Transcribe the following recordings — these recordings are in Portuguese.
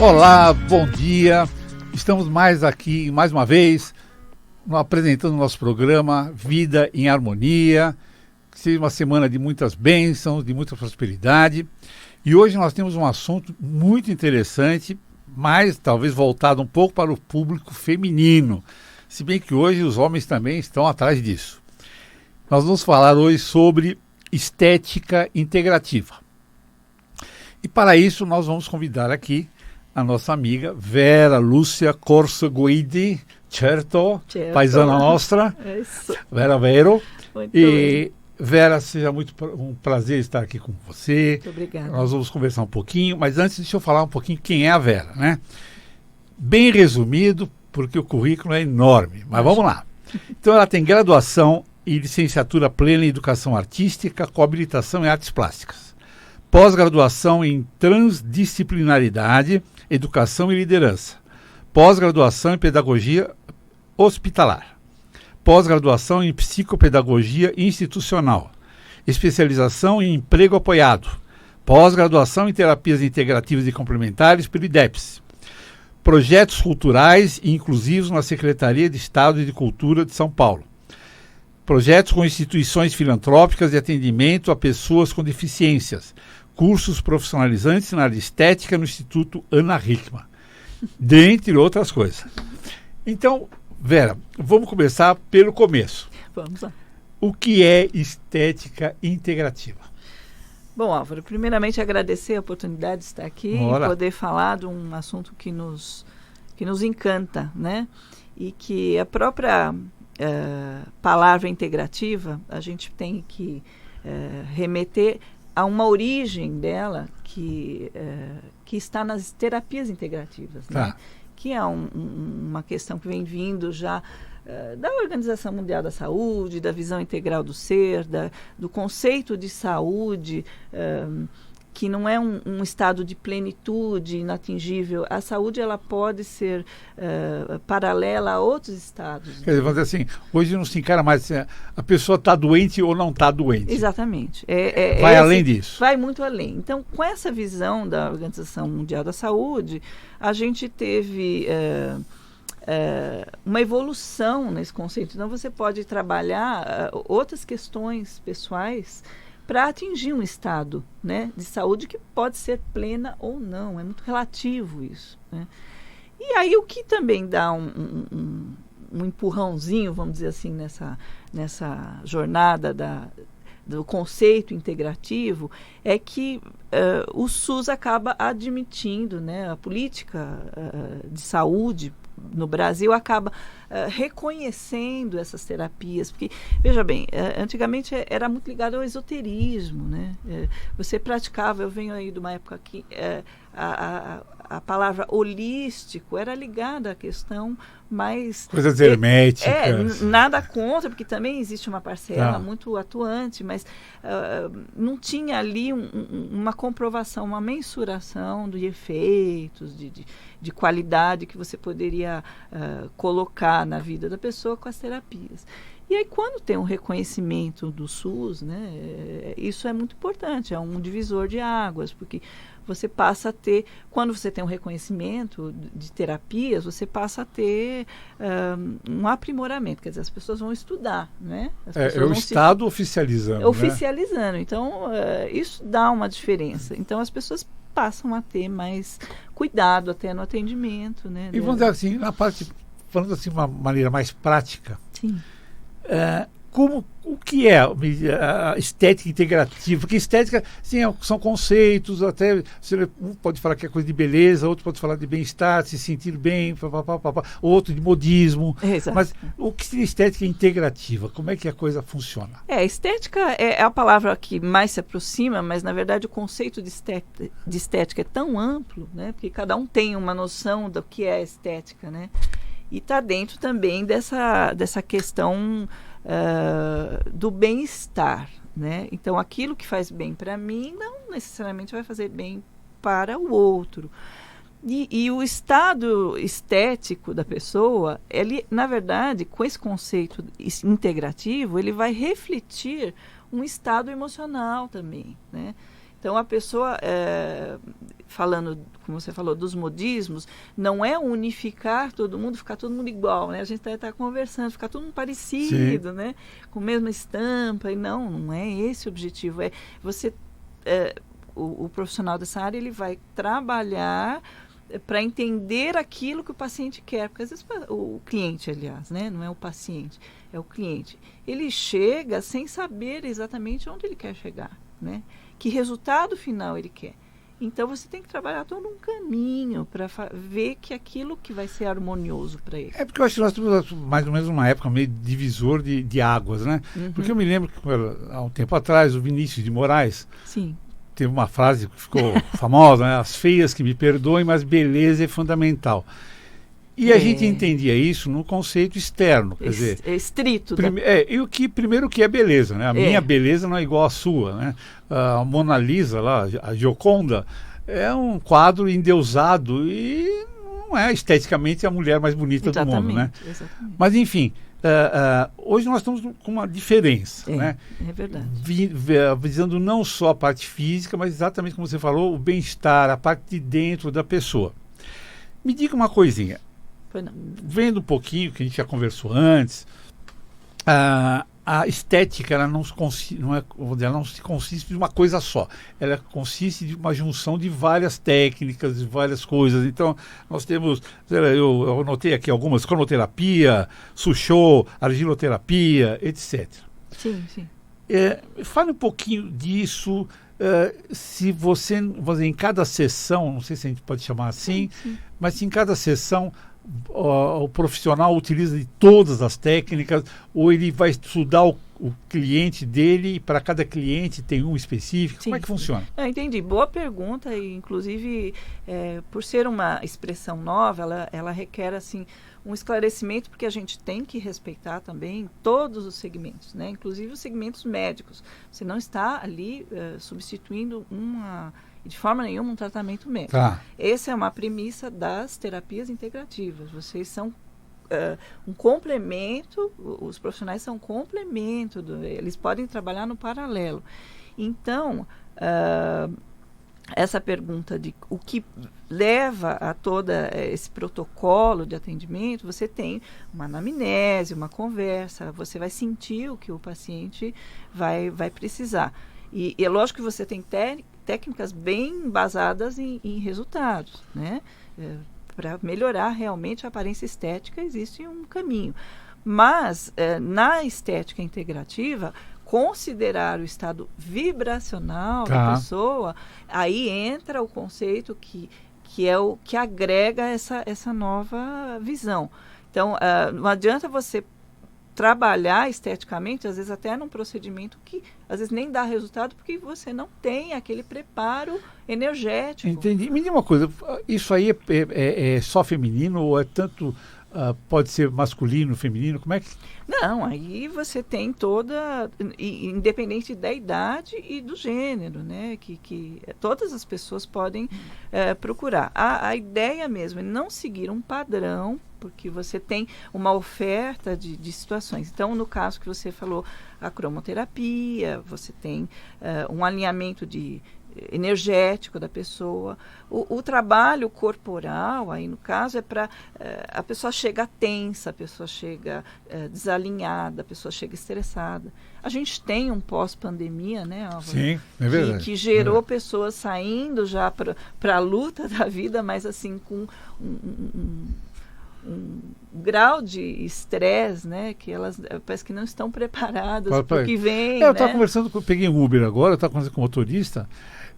Olá, bom dia. Estamos mais uma vez, apresentando o nosso programa Vida em Harmonia. Que seja uma semana de muitas bênçãos, de muita prosperidade. E hoje nós temos um assunto muito interessante, mas talvez voltado um pouco para o público feminino. Se bem que hoje os homens também estão atrás disso. Nós vamos falar hoje sobre estética integrativa. E para isso nós vamos convidar aqui a nossa amiga Vera Lúcia Corso Guidi, certo? Paisana nostra, Vera Vero. Muito E bem. Vera, seja um prazer estar aqui com você. Muito obrigada. Nós vamos conversar um pouquinho, mas antes deixa eu falar um pouquinho quem é a Vera, né? Bem resumido, porque o currículo é enorme, mas vamos lá. Então ela tem graduação e licenciatura plena em Educação Artística com habilitação em Artes Plásticas. Pós-graduação em Transdisciplinaridade, Educação e Liderança. Pós-graduação em Pedagogia Hospitalar. Pós-graduação em Psicopedagogia Institucional. Especialização em Emprego Apoiado. Pós-graduação em Terapias Integrativas e Complementares pelo IDEPS. Projetos culturais e inclusivos na Secretaria de Estado de Cultura de São Paulo. Projetos com instituições filantrópicas de atendimento a pessoas com deficiências. Cursos profissionalizantes na área de estética no Instituto Ana Hickman. Dentre outras coisas. Então, Vera, vamos começar pelo começo. Vamos lá. O que é estética integrativa? Bom, Álvaro, primeiramente agradecer a oportunidade de estar aqui e poder falar de um assunto que nos encanta, né? E que a própria palavra integrativa, a gente tem que remeter a uma origem dela que está nas terapias integrativas, né? Que é uma questão que vem vindo já da Organização Mundial da Saúde, da visão integral do ser, do conceito de saúde, que não é um estado de plenitude inatingível. A saúde ela pode ser paralela a outros estados. Quer dizer, vamos dizer assim, hoje não se encara mais assim, a pessoa está doente ou não está doente. Exatamente. Vai além disso. Vai muito além. Então, com essa visão da Organização Mundial da Saúde, a gente teve uma evolução nesse conceito. Então, você pode trabalhar outras questões pessoais para atingir um estado, né, de saúde que pode ser plena ou não. É muito relativo isso, né? E aí o que também dá um empurrãozinho, vamos dizer assim, nessa jornada do conceito integrativo é que o SUS acaba admitindo, né, a política de saúde no Brasil acaba reconhecendo essas terapias, porque, veja bem, antigamente era muito ligado ao esoterismo, né? Você praticava, eu venho aí de uma época que a palavra holístico era ligada à questão mais... Coisas herméticas. Nada contra, porque também existe uma parcela muito atuante, mas não tinha ali uma comprovação, uma mensuração de efeitos, de qualidade que você poderia colocar na vida da pessoa com as terapias. E aí, quando tem um reconhecimento do SUS, né, isso é muito importante, é um divisor de águas, porque você passa a ter, quando você tem um reconhecimento de terapias, você passa a ter um aprimoramento, quer dizer, as pessoas vão estudar, né? É o Estado oficializando. Oficializando, né? Então, isso dá uma diferença. Então, as pessoas passam a ter mais cuidado até no atendimento, né? E vamos dizer assim, na parte, falando assim de uma maneira mais prática, sim. O que é a estética integrativa? Porque estética, sim, são conceitos, até um pode falar que é coisa de beleza, outro pode falar de bem-estar, se sentir bem, outro de modismo. Exato. Mas o que seria estética integrativa? Como é que a coisa funciona? Estética é a palavra que mais se aproxima, mas na verdade o conceito de estética é tão amplo, né? Porque cada um tem uma noção do que é estética, né? E está dentro também dessa questão do bem-estar, né? Então, aquilo que faz bem para mim não necessariamente vai fazer bem para o outro. E o estado estético da pessoa, ele, na verdade, com esse conceito integrativo, ele vai refletir um estado emocional também, né? Então, a pessoa, falando, como você falou, dos modismos, não é unificar todo mundo, ficar todo mundo igual, né? A gente está conversando, ficar todo mundo parecido, né? Com a mesma estampa, e não é esse o objetivo. É você, o profissional dessa área, ele vai trabalhar para entender aquilo que o paciente quer, porque às vezes o cliente, aliás, né? Não é o paciente, é o cliente. Ele chega sem saber exatamente onde ele quer chegar, né? Que resultado final ele quer. Então, você tem que trabalhar todo um caminho para ver que aquilo que vai ser harmonioso para ele. É porque eu acho que nós temos mais ou menos uma época meio divisor de águas, né? Porque eu me lembro que há um tempo atrás, o Vinícius de Moraes teve uma frase que ficou famosa, né? As feias que me perdoem, mas beleza é fundamental. E a gente entendia isso no conceito externo, quer dizer... É estrito. E primeiro o que é beleza, né? A minha beleza não é igual à sua, né? A Mona Lisa lá, a Gioconda, é um quadro endeusado e não é esteticamente a mulher mais bonita do mundo, né? Exatamente. Mas enfim, hoje nós estamos com uma diferença, né? É verdade. Visando não só a parte física, mas exatamente como você falou, o bem-estar, a parte de dentro da pessoa. Me diga uma coisinha. Vendo um pouquinho, que a gente já conversou antes, a estética ela não se consiste de uma coisa só. Ela consiste de uma junção de várias técnicas, de várias coisas. Então, nós temos, eu anotei aqui algumas, cronoterapia, sushô, argiloterapia, etc. Sim. Fale um pouquinho disso. Se você, em cada sessão, não sei se a gente pode chamar assim, mas se em cada sessão o profissional utiliza de todas as técnicas ou ele vai estudar o cliente dele e para cada cliente tem um específico? Como é que funciona? Entendi. Boa pergunta e, inclusive, por ser uma expressão nova, ela requer, assim, um esclarecimento, porque a gente tem que respeitar também todos os segmentos, né? Inclusive os segmentos médicos. Você não está ali substituindo de forma nenhuma um tratamento médico. Essa é uma premissa das terapias integrativas. Vocês são um complemento, os profissionais são um complemento, eles podem trabalhar no paralelo. Então, essa pergunta de o que leva a todo esse protocolo de atendimento, você tem uma anamnese, uma conversa, você vai sentir o que o paciente vai precisar. E é lógico que você tem técnicas bem embasadas em resultados, né? Para melhorar realmente a aparência estética existe um caminho. Mas, na estética integrativa, considerar o estado vibracional da pessoa, aí entra o conceito que é o que agrega essa nova visão. Então, não adianta você trabalhar esteticamente, às vezes até num procedimento que às vezes nem dá resultado porque você não tem aquele preparo energético. Entendi. Me diga uma coisa, isso aí é só feminino ou é tanto, pode ser masculino, feminino, como é que... Não, aí você tem toda, independente da idade e do gênero, né, que todas as pessoas podem procurar. A ideia mesmo é não seguir um padrão, porque você tem uma oferta de situações. Então, no caso que você falou, a cromoterapia, você tem um alinhamento energético da pessoa. O trabalho corporal, aí no caso, é para a pessoa chega tensa, a pessoa chega desalinhada, a pessoa chega estressada. A gente tem um pós-pandemia, né, Álvaro? Sim, é verdade. Que gerou pessoas saindo já para a luta da vida, mas assim, com um grau de estresse, né, que elas parece que não estão preparadas para o que vem. Eu estava conversando, peguei um Uber agora, eu estava conversando com o motorista,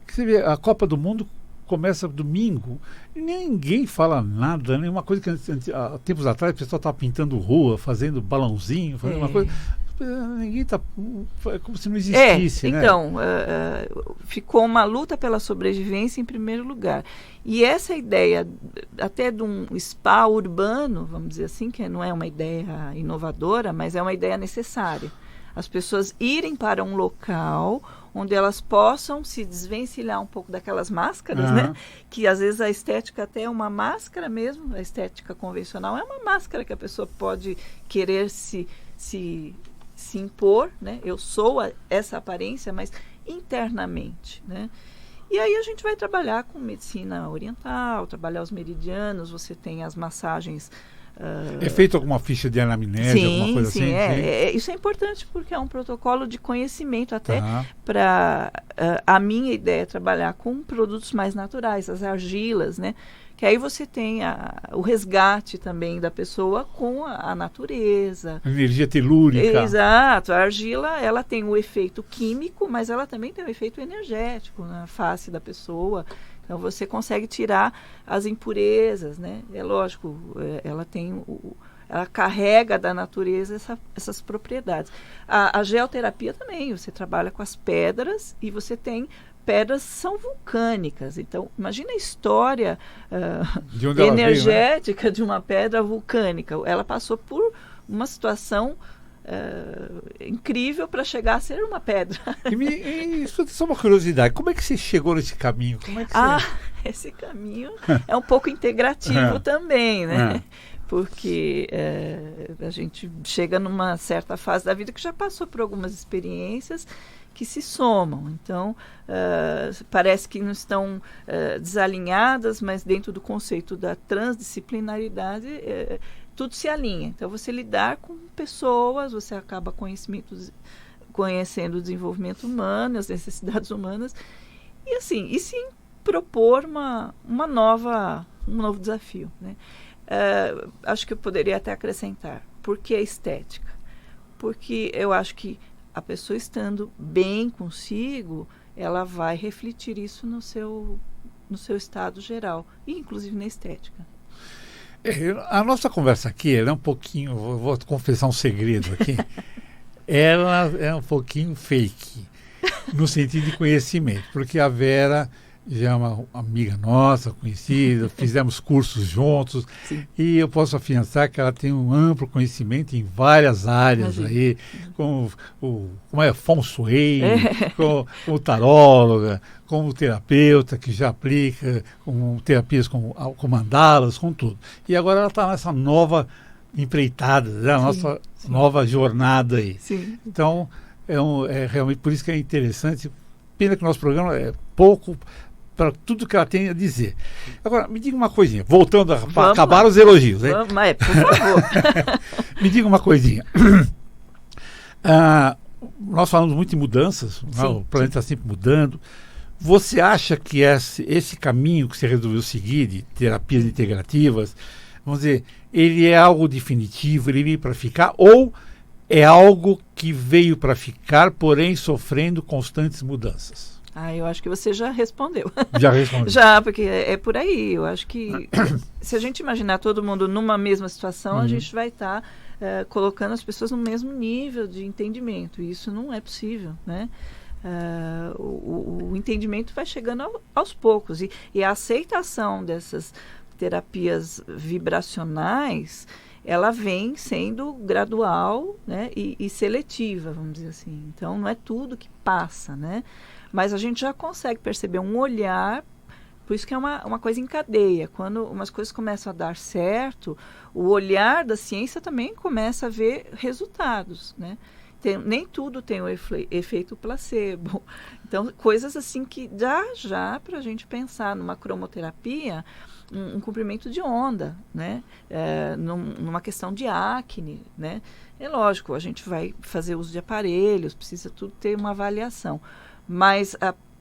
que você vê, a Copa do Mundo começa domingo e ninguém fala nada, nenhuma coisa que há tempos atrás o pessoal estava pintando rua, fazendo balãozinho, fazendo uma coisa. Ninguém está. É como se não existisse, né? Então, ficou uma luta pela sobrevivência em primeiro lugar. E essa ideia, até de um spa urbano, vamos dizer assim, que não é uma ideia inovadora, mas é uma ideia necessária. As pessoas irem para um local onde elas possam se desvencilhar um pouco daquelas máscaras, né? Que às vezes a estética até é uma máscara mesmo, a estética convencional é uma máscara que a pessoa pode querer se se impor, né? Eu sou essa aparência, mas internamente, né? E aí a gente vai trabalhar com medicina oriental, trabalhar os meridianos, você tem as massagens. É feito alguma ficha de anamnese, alguma coisa assim? Sim. Isso é importante porque é um protocolo de conhecimento até para a minha ideia é trabalhar com produtos mais naturais, as argilas, né? Que aí você tem o resgate também da pessoa com a natureza. Energia telúrica. Exato. A argila, ela tem o efeito químico, mas ela também tem o efeito energético na face da pessoa. Então, você consegue tirar as impurezas, né? É lógico, ela tem ela carrega da natureza essas propriedades. A geoterapia também, você trabalha com as pedras e você tem pedras são vulcânicas. Então, imagina a história energética veio, né? De uma pedra vulcânica. Ela passou por uma situação incrível para chegar a ser uma pedra. Isso é só uma curiosidade. Como é que você chegou nesse caminho? Como é que esse caminho é um pouco integrativo também, né? Porque a gente chega numa certa fase da vida que já passou por algumas experiências que se somam. Então, parece que não estão desalinhadas, mas dentro do conceito da transdisciplinaridade, tudo se alinha. Então, você lidar com pessoas, você acaba conhecendo o desenvolvimento humano, as necessidades humanas, e assim, e sim propor um novo desafio, né? Acho que eu poderia até acrescentar, por que a estética? Porque eu acho que a pessoa estando bem consigo, ela vai refletir isso no seu estado geral, e inclusive na estética. A nossa conversa aqui, ela é um pouquinho, vou confessar um segredo aqui, ela é um pouquinho fake, no sentido de conhecimento, porque a Vera já é uma amiga nossa, conhecida, fizemos cursos juntos. Sim. E eu posso afiançar que ela tem um amplo conhecimento em várias áreas aí, como feng shui, como taróloga, como terapeuta que já aplica com terapias com mandalas, com tudo. E agora ela está nessa nova empreitada, né? Nossa nova jornada aí. Sim. Então, é realmente por isso que é interessante. Pena que o nosso programa é pouco para tudo que ela tem a dizer. Agora, me diga uma coisinha, voltando para acabar os elogios. Hein? Por favor. Me diga uma coisinha. Nós falamos muito em mudanças, né? O planeta está sempre mudando. Você acha que esse caminho que você resolveu seguir, de terapias integrativas, vamos dizer, ele é algo definitivo, ele veio para ficar, ou é algo que veio para ficar, porém sofrendo constantes mudanças? Eu acho que você já respondeu. Já respondeu. Já, porque é por aí. Eu acho que se a gente imaginar todo mundo numa mesma situação, a gente vai estar colocando as pessoas no mesmo nível de entendimento. E isso não é possível, né? O entendimento vai chegando aos poucos. E a aceitação dessas terapias vibracionais, ela vem sendo gradual, né? E seletiva, vamos dizer assim. Então, não é tudo que passa, né? Mas a gente já consegue perceber um olhar, por isso que é uma coisa em cadeia. Quando umas coisas começam a dar certo, o olhar da ciência também começa a ver resultados, né? Nem tudo tem o efeito placebo. Então, coisas assim que dá já para a gente pensar numa cromoterapia, um comprimento de onda, né? Numa questão de acne, né? É lógico, a gente vai fazer uso de aparelhos, precisa tudo ter uma avaliação. Mas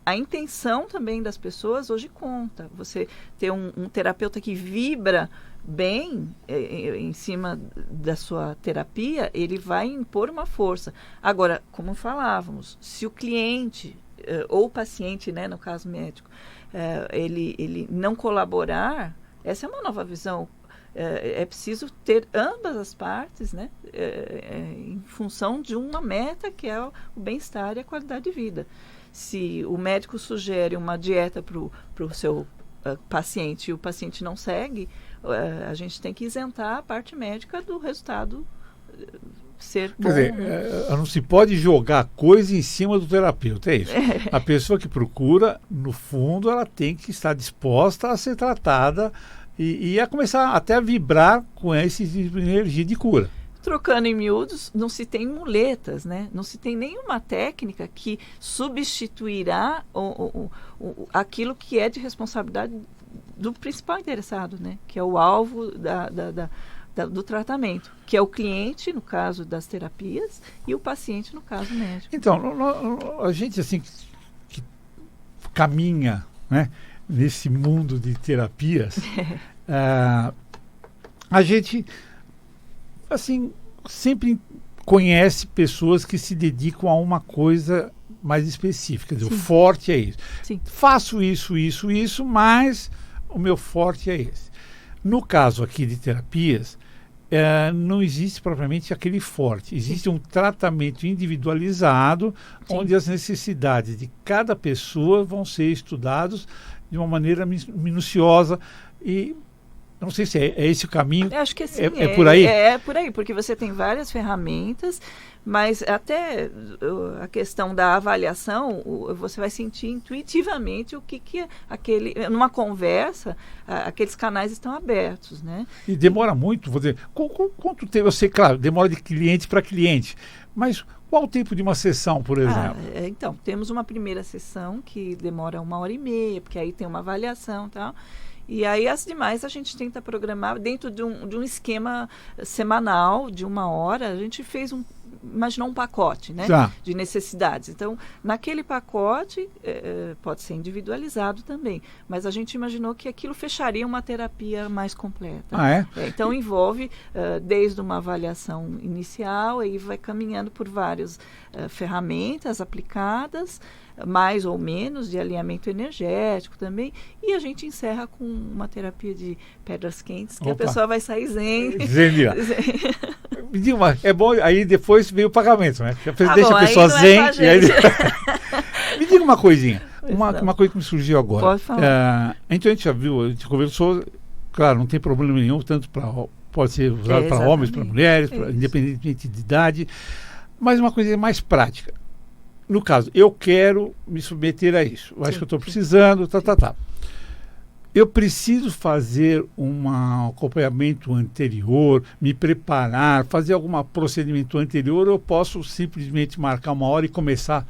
a intenção também das pessoas hoje conta. Você ter um terapeuta que vibra bem em cima da sua terapia, ele vai impor uma força. Agora, como falávamos, se o cliente ou o paciente, né, no caso médico, ele não colaborar, essa é uma nova visão. É preciso ter ambas as partes, né, em função de uma meta que é o bem-estar e a qualidade de vida. Se o médico sugere uma dieta para o seu paciente e o paciente não segue, a gente tem que isentar a parte médica do resultado ser bom. Quer dizer, não se pode jogar coisa em cima do terapeuta, é isso. A pessoa que procura, no fundo, ela tem que estar disposta a ser tratada e a começar até a vibrar com esse tipo de energia de cura. trocando em miúdos, não se tem muletas, né? Não se tem nenhuma técnica que substituirá aquilo que é de responsabilidade do principal interessado, né? Que é o alvo do tratamento, que é o cliente, no caso das terapias, e o paciente, no caso médico. Então, a gente assim que caminha, né, nesse mundo de terapias, a gente assim sempre conhece pessoas que se dedicam a uma coisa mais específica. Quer dizer, o forte é isso. Sim. Faço isso, mas o meu forte é esse. No caso aqui de terapias, não existe propriamente aquele forte. Existe um tratamento individualizado, onde as necessidades de cada pessoa vão ser estudados de uma maneira minuciosa e não sei se é esse o caminho. Eu acho que sim, é por aí? É por aí, porque você tem várias ferramentas, mas até a questão da avaliação, você vai sentir intuitivamente o que numa conversa, aqueles canais estão abertos, né? E demora muito, vou dizer, quanto tempo? Eu sei, claro, demora de cliente para cliente, mas qual o tempo de uma sessão, por exemplo? Então, temos uma primeira sessão que demora 1h30, porque aí tem uma avaliação e tal. E aí as demais a gente tenta programar dentro de um esquema semanal de 1 hora. A gente imaginou um pacote, né, de necessidades. Então, naquele pacote pode ser individualizado também, mas a gente imaginou que aquilo fecharia uma terapia mais completa. Então envolve desde uma avaliação inicial, aí vai caminhando por várias ferramentas aplicadas, mais ou menos, de alinhamento energético também, e a gente encerra com uma terapia de pedras quentes, que a pessoa vai sair zen. Me diga é bom, aí depois veio o pagamento, né? Deixa a pessoa zen. Me diga uma coisinha, uma coisa que me surgiu agora. Pode falar. A gente já viu, a gente conversou, claro, não tem problema nenhum, tanto pode ser usado para homens, para mulheres, independentemente de idade, mas uma coisa mais prática. No caso, eu quero me submeter a isso. Eu acho que eu estou precisando, Eu preciso fazer um acompanhamento anterior, me preparar, fazer algum procedimento anterior, ou eu posso simplesmente marcar 1 hora e começar?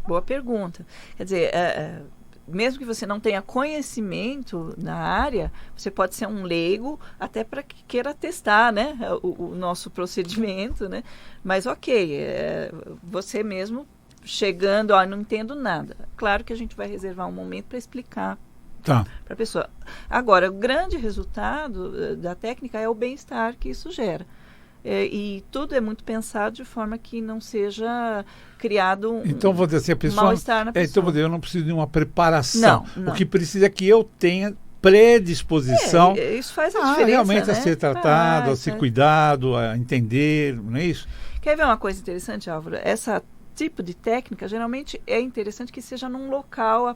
Boa pergunta. Quer dizer, mesmo que você não tenha conhecimento na área, você pode ser um leigo, até para que queira testar, né, o nosso procedimento, né? Mas você mesmo chegando, não entendo nada. Claro que a gente vai reservar um momento para explicar para a pessoa. Agora, o grande resultado da técnica é o bem-estar que isso gera. E tudo é muito pensado de forma que não seja criado vou dizer assim, a pessoa, mal-estar na pessoa. Então, vou dizer, eu não preciso de uma preparação. Não. O que precisa é que eu tenha predisposição isso faz a diferença, realmente, né? a ser tratado, a ser cuidado, a entender, não é isso? Quer ver uma coisa interessante, Álvaro? Essa tipo de técnica, geralmente é interessante que seja num local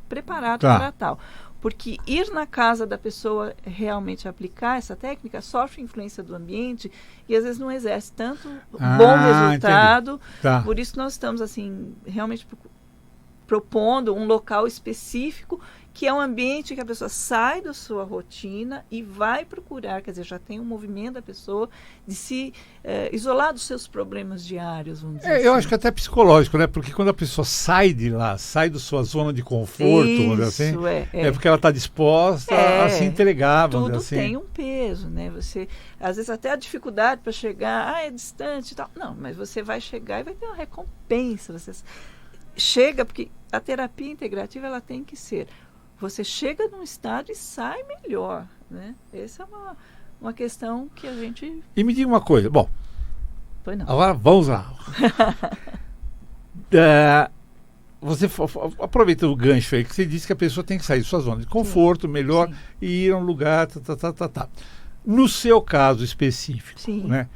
preparado para tal. Porque ir na casa da pessoa realmente aplicar essa técnica sofre influência do ambiente e às vezes não exerce tanto bom resultado. Por isso nós estamos assim realmente propondo um local específico, que é um ambiente que a pessoa sai da sua rotina e vai procurar, quer dizer, já tem um movimento da pessoa de se isolar dos seus problemas diários, vamos dizer assim. Eu acho que até psicológico, né? Porque quando a pessoa sai de lá, sai da sua zona de conforto, vamos dizer assim, é porque ela está disposta a se entregar, vamos dizer assim. Tudo tem um peso, né? Você, às vezes até a dificuldade para chegar, é distante e tal. Não, mas você vai chegar e vai ter uma recompensa. Você chega, porque a terapia integrativa ela tem que ser, você chega num estado e sai melhor, né? Essa é uma questão que a gente... E me diga uma coisa, bom, pois não. Agora vamos lá. Você aproveita o gancho aí, que você disse que a pessoa tem que sair de sua zona de conforto, melhor, e ir a um lugar, No seu caso específico, né?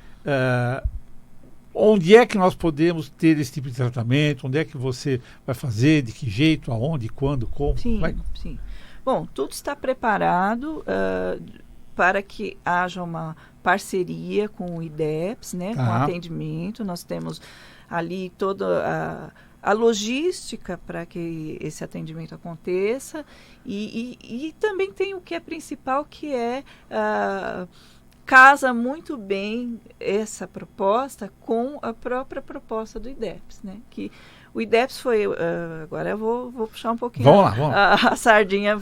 Onde é que nós podemos ter esse tipo de tratamento? Onde é que você vai fazer? De que jeito? Aonde? Quando? Como? Sim. Bom, tudo está preparado para que haja uma parceria com o IDEPS, né? Com atendimento. Nós temos ali toda a logística para que esse atendimento aconteça. E também tem o que é principal, que é... casa muito bem essa proposta com a própria proposta do IDEPS, né? Que o IDEPS foi, agora eu vou puxar um pouquinho vamos lá. A sardinha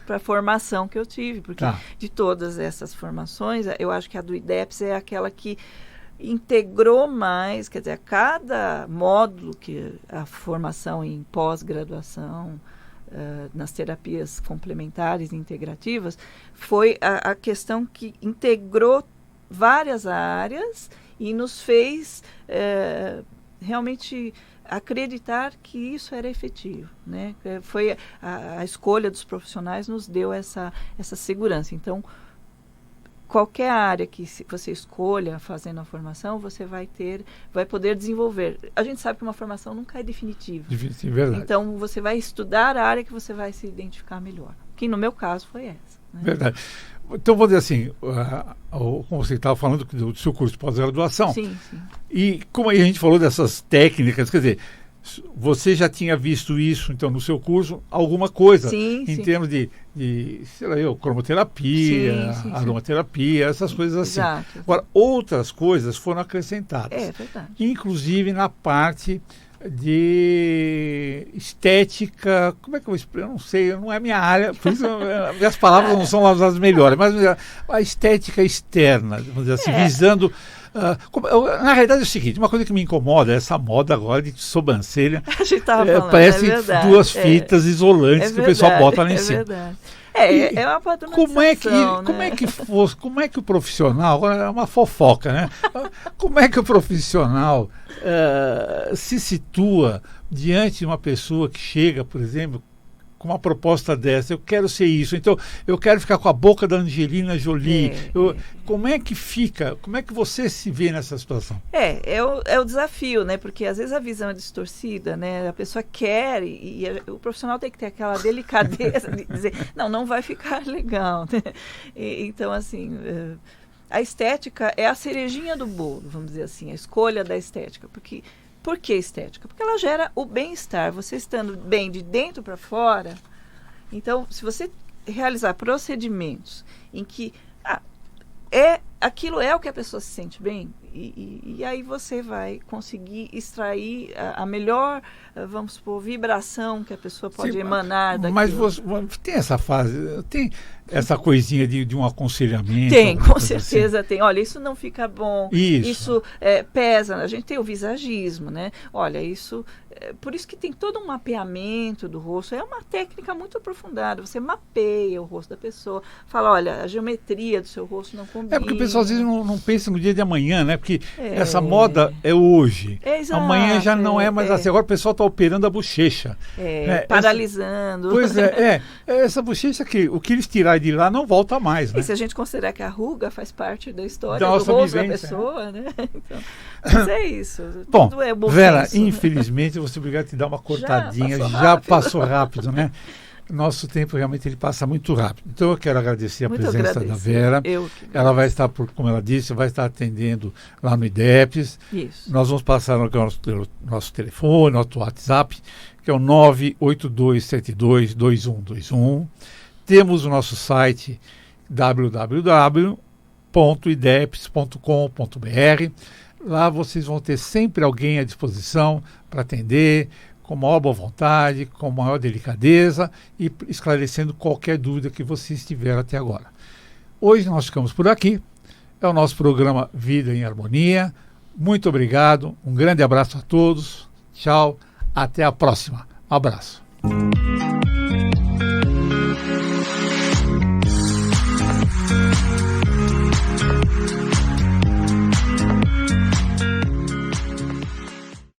para a formação que eu tive, porque de todas essas formações, eu acho que a do IDEPS é aquela que integrou mais, quer dizer, a cada módulo que a formação em pós-graduação, nas terapias complementares e integrativas, foi a questão que integrou várias áreas e nos fez realmente acreditar que isso era efetivo, né? Foi a escolha dos profissionais nos deu essa segurança. Então, qualquer área que você escolha fazendo a formação, você vai poder desenvolver. A gente sabe que uma formação nunca é definitiva. Verdade. Então, você vai estudar a área que você vai se identificar melhor. Que no meu caso foi essa. Né? Verdade. Então, vou dizer assim, como você estava falando do seu curso de pós-graduação, sim. E como a gente falou dessas técnicas, quer dizer, você já tinha visto isso, então, no seu curso, alguma coisa, em termos de sei lá, cromoterapia, aromaterapia, essas coisas assim. Exato. Agora, outras coisas foram acrescentadas. É verdade. Inclusive na parte de estética, como é que eu não sei, não é minha área, por isso minhas palavras não são as melhores, mas a estética externa, vamos dizer assim, visando... na realidade é o seguinte, uma coisa que me incomoda é essa moda agora de sobrancelha. A gente tava falando, parece duas fitas isolantes que o pessoal bota lá em cima. Verdade. É uma padronização, como é que o profissional, agora é uma fofoca, né? Como é que o profissional se situa diante de uma pessoa que chega, por exemplo, com uma proposta dessa, eu quero ser isso, então eu quero ficar com a boca da Angelina Jolie. Como é que fica? Como é que você se vê nessa situação? É o desafio, né? Porque às vezes a visão é distorcida, né? A pessoa quer e o profissional tem que ter aquela delicadeza de dizer, não vai ficar legal, né? Então, assim, a estética é a cerejinha do bolo, vamos dizer assim, a escolha da estética, porque... Por que estética? Porque ela gera o bem-estar. Você estando bem de dentro para fora, então, se você realizar procedimentos em que aquilo é o que a pessoa se sente bem, e aí você vai conseguir extrair a melhor, vamos supor, vibração que a pessoa pode emanar daquilo. Mas você tem essa fase, tem essa coisinha de um aconselhamento? Tem, com certeza assim. Tem. Olha, isso não fica bom, isso pesa. A gente tem o visagismo, né? Olha, isso... por isso que tem todo um mapeamento do rosto. É uma técnica muito aprofundada. Você mapeia o rosto da pessoa, fala, olha, a geometria do seu rosto não combina. Porque o pessoal às vezes não pensa no dia de amanhã, né? Porque essa moda é hoje. Exato, amanhã já não é mais assim. Agora o pessoal está operando a bochecha. Paralisando. Pois essa bochecha que o que eles tirarem de lá não volta mais, né? E se a gente considerar que a ruga faz parte da história da do rosto da pessoa, né? Então, mas é isso. Bom, tudo é bom Vera, senso, infelizmente, eu vou ser obrigado a te dar uma cortadinha. Já passou rápido, né? Nosso tempo realmente ele passa muito rápido. Então eu quero agradecer a presença da Vera. Ela vai estar, como ela disse, vai estar atendendo lá no IDEPS. Isso. Nós vamos passar o nosso telefone, nosso WhatsApp, que é o 982722121. Temos o nosso site www.ideps.com.br. Lá vocês vão ter sempre alguém à disposição para atender, com maior boa vontade, com maior delicadeza e esclarecendo qualquer dúvida que vocês tiveram até agora. Hoje nós ficamos por aqui. É o nosso programa Vida em Harmonia. Muito obrigado. Um grande abraço a todos. Tchau. Até a próxima. Um abraço.